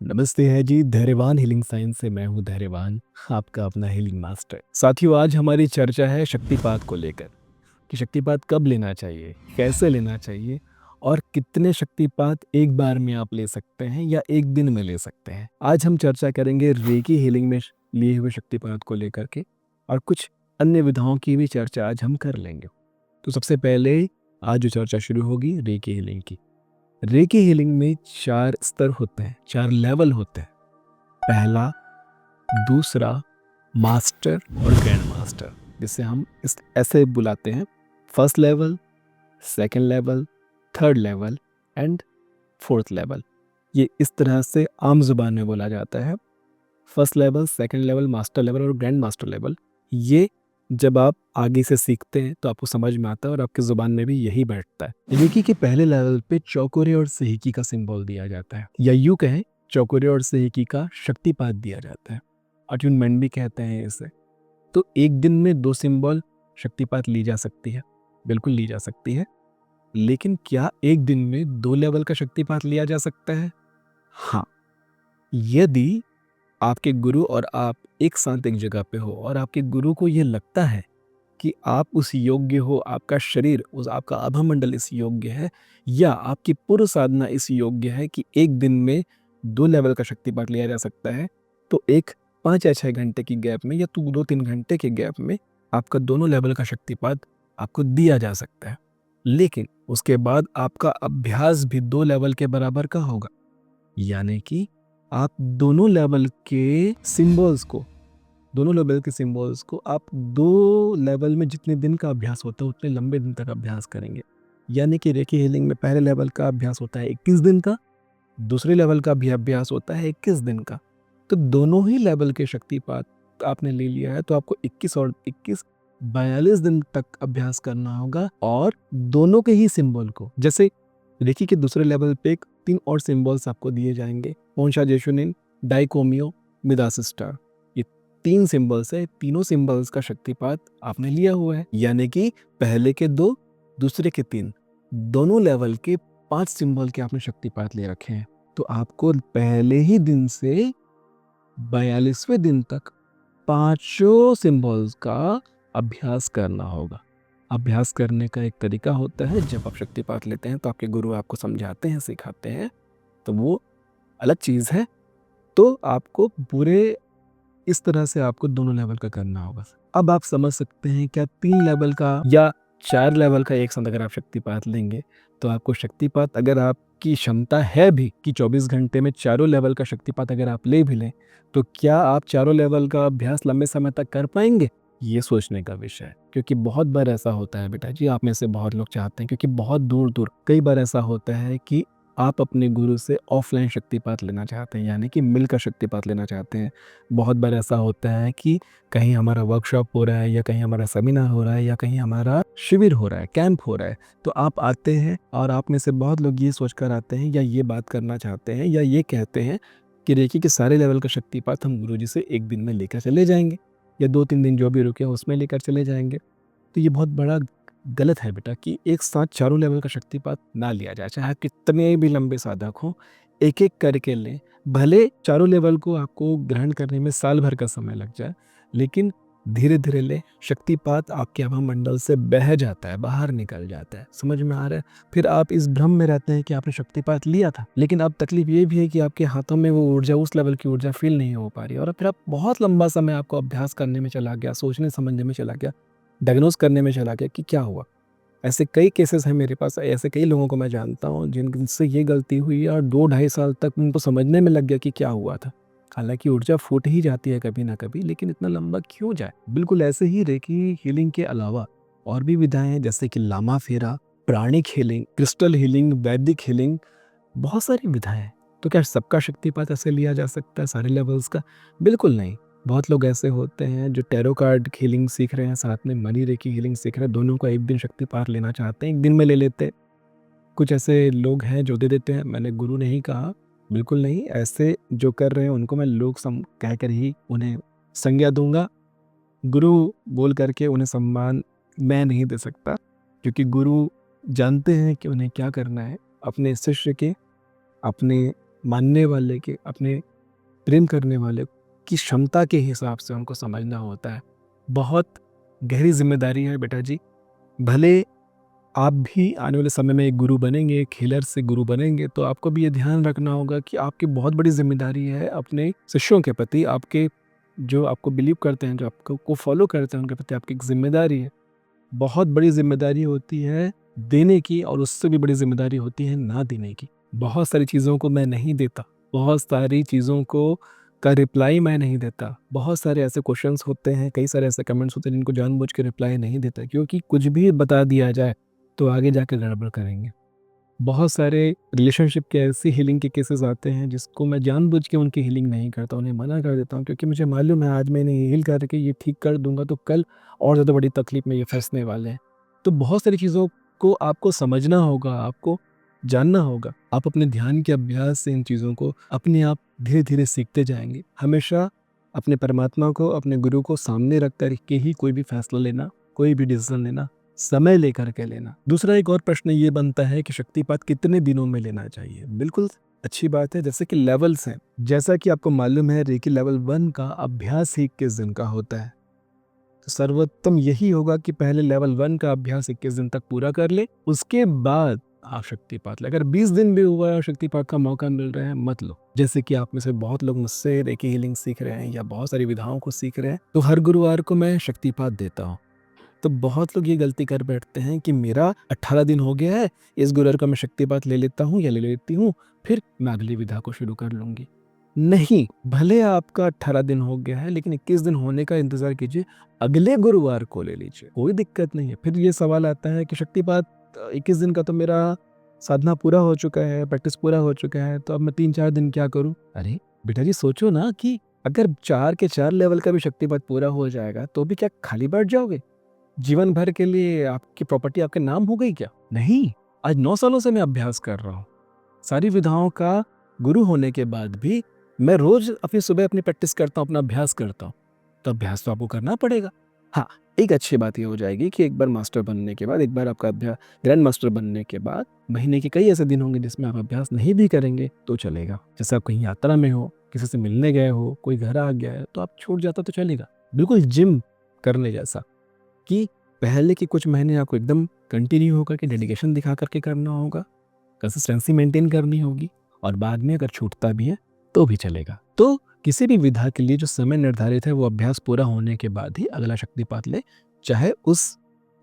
नमस्ते है जी। धैर्यवान हीलिंग साइंस से मैं हूँ धैर्यवान, आपका अपना हीलिंग मास्टर। साथियों, आज हमारी चर्चा है शक्तिपात को लेकर कि शक्तिपात कब लेना चाहिए, कैसे लेना चाहिए और कितने शक्तिपात एक बार में आप ले सकते हैं या एक दिन में ले सकते हैं। आज हम चर्चा करेंगे रेकी हीलिंग में लिए हुए शक्तिपात को लेकर के और कुछ अन्य विधाओं की भी चर्चा आज हम कर लेंगे। तो सबसे पहले आज जो चर्चा शुरू होगी रेकी हीलिंग की। रेकी हीलिंग में 4 स्तर होते हैं, 4 लेवल होते हैं। पहला, दूसरा, मास्टर और ग्रैंड मास्टर, जिसे हम इस ऐसे बुलाते हैं first level, second level, third level and fourth level. ये इस तरह से आम जुबान में बोला जाता है। First level, second level, master level और ग्रैंड मास्टर लेवल। ये जब आप आगे से सीखते हैं तो आपको समझ में आता है और आपकी जुबान में भी यही बैठता है। रेकी के पहले लेवल पे चौकोरे और सेहिकी का सिंबल दिया जाता है, या यूं कहें चौकोरे और सेहिकी का शक्तिपात दिया जाता है। अट्यूनमेंट भी कहते हैं इसे। तो एक दिन में 2 सिंबल शक्तिपात ली जा सकती है, बिल्कुल ली जा सकती है। लेकिन क्या एक दिन में 2 लेवल का शक्तिपात लिया जा सकता है? हाँ, यदि आपके गुरु और आप एक साथ एक जगह पे हो और आपके गुरु को ये लगता है कि आप उस योग्य हो, आपका शरीर, उस आपका आभा मंडल इस योग्य है, या आपकी पूर्व साधना इस योग्य है कि एक दिन में 2 लेवल का शक्तिपात लिया जा सकता है, तो एक 5 या 6 घंटे की गैप में या 2-3 घंटे के गैप में आपका दोनों लेवल का शक्तिपात आपको दिया जा सकता है। लेकिन उसके बाद आपका अभ्यास भी 2 लेवल के बराबर का होगा, यानी कि आप दोनों लेवल के सिंबल्स को आप 2 लेवल में जितने दिन का अभ्यास होता है उतने लंबे दिन तक अभ्यास करेंगे। यानी कि रेकी हीलिंग में पहले लेवल का अभ्यास होता है 21 दिन का, दूसरे लेवल का भी अभ्यास होता है 21 दिन का। तो दोनों ही लेवल के शक्तिपात आपने ले लिया है तो आपको 21 और 21 42 दिन तक अभ्यास करना होगा, और दोनों के ही सिंबल को, जैसे रेकी के दूसरे लेवल पे 3 और सिंबल्स आपको दिए जाएंगे, पोंशा जेशुनिन, डाइकोमियो, मिदास स्टार। ये 3 सिंबल्स है, तीनों सिंबल्स का शक्तिपात आपने लिया हुआ है। यानी कि पहले के 2, दूसरे के 3, दोनों लेवल के 5 सिंबल के आपने शक्तिपात ले रखे हैं। तो आपको पहले ही दिन से 42वें दिन तक 5 सिंबल्स का अभ्यास करना होगा। अभ्यास करने का एक तरीका होता है, जब आप शक्तिपात लेते हैं तो आपके गुरु आपको समझाते हैं, सिखाते हैं, तो वो अलग चीज़ है। तो आपको पूरे इस तरह से आपको दोनों लेवल का करना होगा। अब आप समझ सकते हैं, क्या 3 लेवल का या 4 लेवल का एक साथ अगर आप शक्तिपात लेंगे तो आपको शक्तिपात, अगर आपकी क्षमता है भी कि 24 घंटे में चारों लेवल का शक्तिपात अगर आप ले भी लें, तो क्या आप चारों लेवल का अभ्यास लंबे समय तक कर पाएंगे? ये सोचने का विषय है। क्योंकि बहुत बार ऐसा होता है बेटा जी, आप में से बहुत लोग चाहते हैं, क्योंकि बहुत दूर दूर कई बार ऐसा होता है कि आप अपने गुरु से ऑफलाइन शक्तिपात लेना चाहते हैं, यानी कि मिलकर शक्तिपात लेना चाहते हैं। बहुत बार ऐसा होता है कि कहीं हमारा वर्कशॉप हो रहा है, या कहीं हमारा सेमिनार हो रहा है, या कहीं हमारा शिविर हो रहा है, कैंप हो रहा है, तो आप आते हैं और आप में से बहुत लोग ये सोचकर आते हैं या ये बात करना चाहते हैं या ये कहते हैं कि रेकी के सारे लेवल का शक्तिपात हम गुरुजी से एक दिन में लेकर चले जाएंगे, या 2-3 दिन जो भी रुके उसमें लेकर चले जाएंगे। तो ये बहुत बड़ा गलत है बेटा कि एक साथ चारों लेवल का शक्तिपात ना लिया जाए, चाहे कितने भी लंबे साधक हों, एक एक करके लें। भले चारों लेवल को आपको ग्रहण करने में साल भर का समय लग जाए, लेकिन धीरे धीरे लें। शक्तिपात आपके आभा मंडल से बह जाता है, बाहर निकल जाता है। समझ में आ रहा है? फिर आप इस भ्रम में रहते हैं कि आपने शक्तिपात लिया था, लेकिन अब तकलीफ ये भी है कि आपके हाथों में वो ऊर्जा, उस लेवल की ऊर्जा फील नहीं हो पा रही है, और फिर आप बहुत लंबा समय आपको अभ्यास करने में चला गया, सोचने समझने में चला गया, डायग्नोज करने में चला गया कि क्या हुआ। ऐसे कई केसेस हैं मेरे पास, ऐसे कई लोगों को मैं जानता हूँ जिनसे ये गलती हुई और 2-2.5 साल तक उनको समझने में लग गया कि क्या हुआ था। हालांकि ऊर्जा फूट ही जाती है कभी ना कभी, लेकिन इतना लंबा क्यों जाए। बिल्कुल ऐसे ही रेकी हीलिंग के अलावा और भी विधाएं हैं, जैसे कि लामा फेरा, प्राणिक हीलिंग, क्रिस्टल हीलिंग, वैदिक हीलिंग, बहुत सारी विधाएं हैं। तो क्या सबका शक्तिपात ऐसे लिया जा सकता है, सारे लेवल्स का? बिल्कुल नहीं। बहुत लोग ऐसे होते हैं जो टैरो कार्ड हीलिंग सीख रहे हैं, साथ में मनी रेकी हीलिंग सीख रहे हैं, दोनों का एक दिन शक्तिपात लेना चाहते हैं, एक दिन में ले लेते हैं। कुछ ऐसे लोग हैं जो दे देते हैं, मैंने गुरु नहीं कहा, बिल्कुल नहीं। ऐसे जो कर रहे हैं उनको मैं लोग कह कर ही उन्हें संज्ञा दूंगा। गुरु बोल करके उन्हें सम्मान मैं नहीं दे सकता, क्योंकि गुरु जानते हैं कि उन्हें क्या करना है अपने शिष्य के, अपने मानने वाले के, अपने प्रेम करने वाले की क्षमता के हिसाब से उनको समझना होता है। बहुत गहरी जिम्मेदारी है बेटा जी। भले आप भी आने वाले समय में एक गुरु बनेंगे, एक हीलर से गुरु बनेंगे, तो आपको भी ये ध्यान रखना होगा कि आपकी बहुत बड़ी जिम्मेदारी है अपने शिष्यों के प्रति, आपके जो आपको बिलीव करते हैं, जो आपको को फॉलो करते हैं, उनके प्रति आपकी एक जिम्मेदारी है। बहुत बड़ी जिम्मेदारी होती है देने की, और उससे भी बड़ी जिम्मेदारी होती है ना देने की। बहुत सारी चीज़ों को मैं नहीं देता, बहुत सारी चीज़ों को का रिप्लाई मैं नहीं देता, बहुत सारे ऐसे क्वेश्चंस होते हैं, कई सारे ऐसे कमेंट्स होते हैं जिनको जानबूझ के रिप्लाई नहीं देता, क्योंकि कुछ भी बता दिया जाए तो आगे जाके गड़बड़ करेंगे। बहुत सारे रिलेशनशिप के ऐसी हीलिंग के केसेस आते हैं जिसको मैं जानबूझ के उनकी हीलिंग नहीं करता, उन्हें मना कर देता हूँ, क्योंकि मुझे मालूम है आज मैं इन्हें हील करके ये ठीक कर दूंगा तो कल और ज़्यादा बड़ी तकलीफ में ये फंसने वाले हैं। तो बहुत सारी चीज़ों को आपको समझना होगा, आपको जानना होगा। आप अपने ध्यान के अभ्यास से इन चीज़ों को अपने आप धीरे धीरे सीखते जाएंगे। हमेशा अपने परमात्मा को, अपने गुरु को सामने रख कर के ही कोई भी फैसला लेना, कोई भी डिसीजन लेना, समय लेकर के लेना। दूसरा एक और प्रश्न ये बनता है कि शक्तिपात कितने दिनों में लेना चाहिए। बिल्कुल अच्छी बात है। जैसे कि लेवल्स हैं, जैसा कि आपको मालूम है रेकी लेवल 1 का अभ्यास ही 21 दिन का होता है, तो सर्वोत्तम यही होगा कि पहले लेवल 1 का अभ्यास 21 दिन तक पूरा कर ले, उसके बाद आप शक्तिपात ले। अगर 20 दिन भी हुआ है और शक्तिपात का मौका मिल रहा है, मत लो। जैसे कि आप में से बहुत लोग मुझसे रेकी हीलिंग सीख रहे हैं या बहुत सारी विधाओं को सीख रहे हैं, तो हर गुरुवार को मैं शक्तिपात देता हूँ। तो बहुत लोग ये गलती कर बैठते हैं कि मेरा 18 दिन हो गया है, इस गुरुवार का मैं शक्तिपात ले लेता हूँ या ले लेती हूँ, फिर मैं अगली विधा को शुरू कर लूंगी। नहीं, भले आपका 18 दिन हो गया है, लेकिन 21 दिन होने का इंतजार कीजिए, अगले गुरुवार को ले लीजिए, कोई दिक्कत नहीं है। फिर ये सवाल आता है कि शक्तिपात 21 दिन का तो मेरा साधना पूरा हो चुका है, प्रैक्टिस पूरा हो चुका है, तो अब मैं 3-4 दिन क्या करूं? अरे बेटा जी, सोचो ना कि अगर 4 के 4 लेवल का भी शक्तिपात पूरा हो जाएगा तो भी क्या खाली बैठ जाओगे? जीवन भर के लिए आपकी प्रॉपर्टी आपके नाम हो गई क्या? नहीं, आज 9 सालों से मैं अभ्यास कर रहा हूँ। सारी विधाओं का गुरु होने के बाद भी मैं रोज अपनी सुबह अपनी प्रैक्टिस करता हूँ, अपना अभ्यास करता हूँ। तो अभ्यास तो आपको करना पड़ेगा। हाँ, एक अच्छी बात ये हो जाएगी कि एक बार मास्टर बनने के बाद, एक बार आपका अभ्यास ग्रैंड मास्टर बनने के बाद, महीने के कई ऐसे दिन होंगे जिसमें आप अभ्यास नहीं भी करेंगे तो चलेगा। जैसे आप कहीं यात्रा में हो, किसी से मिलने गए हो, कोई घर आ गया है, तो आप छूट जाता तो चलेगा। बिल्कुल जिम करने जैसा कि पहले के कुछ महीने आपको एकदम कंटिन्यू होकर के डेडिकेशन दिखा करके करना होगा, कंसिस्टेंसी मेंटेन करनी होगी, और बाद में अगर छूटता भी है तो भी चलेगा। तो किसी भी विधा के लिए जो समय निर्धारित है वो अभ्यास पूरा होने के बाद ही अगला शक्तिपात ले, चाहे उस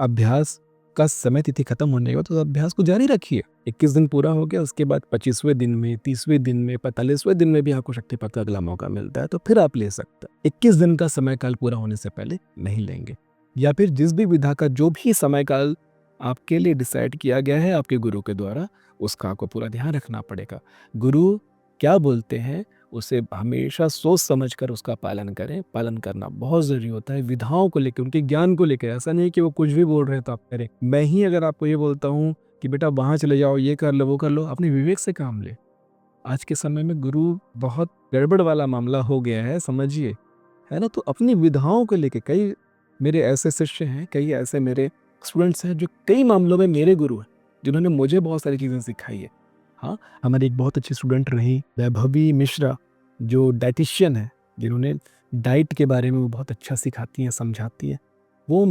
अभ्यास का समय तिथि खत्म होने के बाद तो अभ्यास को जारी रखिए। 21 दिन पूरा हो गया, उसके बाद 25वें दिन में, 30वें दिन में, 45वें दिन में भी आपको शक्तिपात का अगला मौका मिलता है, तो फिर आप ले सकते हैं। 21 दिन का समय काल पूरा होने से पहले नहीं लेंगे। या फिर जिस भी विधा का जो भी समय काल आपके लिए डिसाइड किया गया है आपके गुरु के द्वारा, उसका आपको पूरा ध्यान रखना पड़ेगा। गुरु क्या बोलते हैं उसे हमेशा सोच समझ कर उसका पालन करें। पालन करना बहुत ज़रूरी होता है विधाओं को लेकर, उनके ज्ञान को लेकर। ऐसा नहीं कि वो कुछ भी बोल रहे हैं तो आप करें। मैं ही अगर आपको ये बोलता हूँ कि बेटा वहाँ चले जाओ, ये कर लो, वो कर लो, अपने विवेक से काम ले। आज के समय में गुरु बहुत गड़बड़ वाला मामला हो गया है, समझिए, है ना? तो अपनी विधाओं को लेके कई मेरे ऐसे शिष्य हैं, कई ऐसे मेरे स्टूडेंट्स हैं जो कई मामलों में मेरे गुरु हैं, जिन्होंने मुझे बहुत सारी चीज़ें सिखाई है। हाँ, हमारी एक बहुत अच्छी स्टूडेंट रही वैभवी मिश्रा, जो डाइटिशियन है, जिन्होंने डाइट के बारे में वो बहुत अच्छा सिखाती हैं, समझाती हैं। वो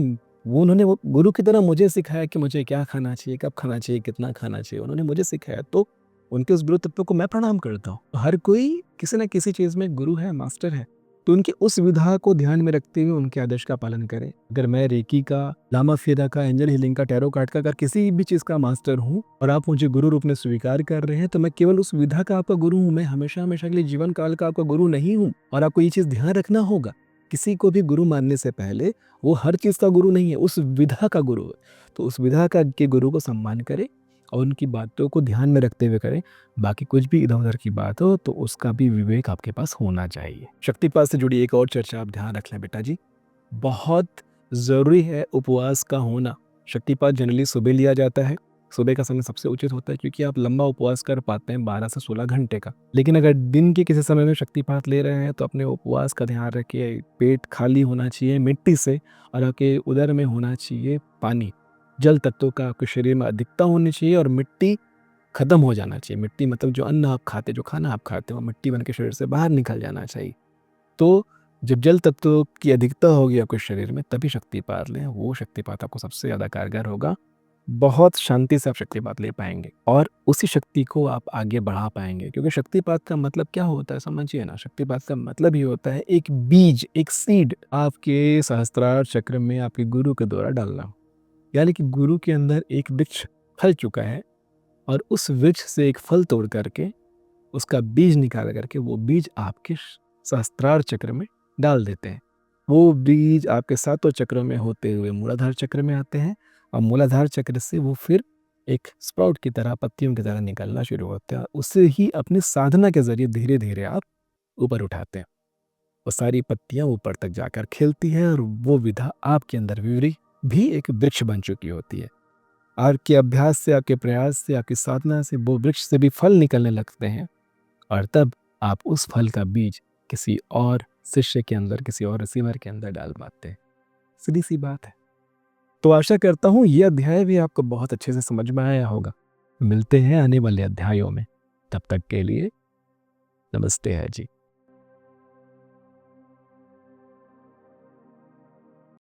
उन्होंने वो गुरु की तरह मुझे सिखाया कि मुझे क्या खाना चाहिए, कब खाना चाहिए, कितना खाना चाहिए, उन्होंने मुझे सिखाया। तो उनके उस गुरु तत्व को मैं प्रणाम करता हूँ। हर कोई किसी न किसी चीज़ में गुरु है, मास्टर है, तो उनकी उस विधा को ध्यान में रखते हुए उनके आदेश का पालन करें। अगर मैं रेकी का, लामा फेरा का, एंजल हीलिंग का, टैरो कार्ड का, अगर किसी भी चीज़ का मास्टर हूँ और आप मुझे गुरु रूप में स्वीकार कर रहे हैं, तो मैं केवल उस विधा का आपका गुरु हूँ। मैं हमेशा हमेशा के लिए जीवन काल का आपका गुरु नहीं हूँ। और आपको ये चीज़ ध्यान रखना होगा, किसी को भी गुरु मानने से पहले वो हर चीज़ का गुरु नहीं है, उस विधा का गुरु है। तो उस विधा का के गुरु को सम्मान करें और उनकी बातों को ध्यान में रखते हुए करें। बाकी कुछ भी इधर उधर की बात हो तो उसका भी विवेक आपके पास होना चाहिए। शक्तिपात से जुड़ी एक और चर्चा आप ध्यान रख लें बेटा जी, बहुत ज़रूरी है उपवास का होना। शक्तिपात जनरली सुबह लिया जाता है। सुबह का समय सबसे उचित होता है क्योंकि आप लंबा उपवास कर पाते हैं 12 से 16 घंटे का। लेकिन अगर दिन के किसी समय में शक्तिपात ले रहे हैं तो अपने उपवास का ध्यान रखिए। पेट खाली होना चाहिए मिट्टी से और आपके उदर में होना चाहिए पानी। जल तत्वों का आपके शरीर में अधिकता होनी चाहिए और मिट्टी खत्म हो जाना चाहिए। मिट्टी मतलब जो अन्न आप खाते, जो खाना आप खाते, वो मिट्टी बन के शरीर से बाहर निकल जाना चाहिए। तो जब जल तत्वों की अधिकता होगी आपके शरीर में, तभी शक्तिपात लें। वो शक्तिपात आपको सबसे ज़्यादा कारगर होगा। बहुत शांति से आप शक्तिपात ले पाएँगे और उसी शक्ति को आप आगे बढ़ा पाएँगे, क्योंकि शक्तिपात का मतलब क्या होता है समझिए ना, शक्तिपात का मतलब ये होता है एक बीज, एक सीड आपके सहस्त्रार चक्र में आपके गुरु के द्वारा डालना। यानी कि गुरु के अंदर एक वृक्ष फल चुका है और उस वृक्ष से एक फल तोड़ करके उसका बीज निकाल करके वो बीज आपके सहस्त्रार चक्र में डाल देते हैं। वो बीज आपके सातों चक्रों में होते हुए मूलाधार चक्र में आते हैं और मूलाधार चक्र से वो फिर एक स्प्राउट की तरह, पत्तियों की तरह निकलना शुरू होते हैं। उससे ही अपनी साधना के जरिए धीरे धीरे आप ऊपर उठाते हैं। वो सारी पत्तियां ऊपर तक जाकर खिलती हैं और वो विधा आपके अंदर विवरी भी एक वृक्ष बन चुकी होती है। आपके अभ्यास से, आपके प्रयास से, आपकी साधना से वो वृक्ष से भी फल निकलने लगते हैं और तब आप उस फल का बीज किसी और शिष्य के अंदर, किसी और रिसीवर के अंदर डाल पाते हैं। सीधी सी बात है। तो आशा करता हूँ ये अध्याय भी आपको बहुत अच्छे से समझ में आया होगा। मिलते हैं आने वाले अध्यायों में। तब तक के लिए नमस्ते है जी।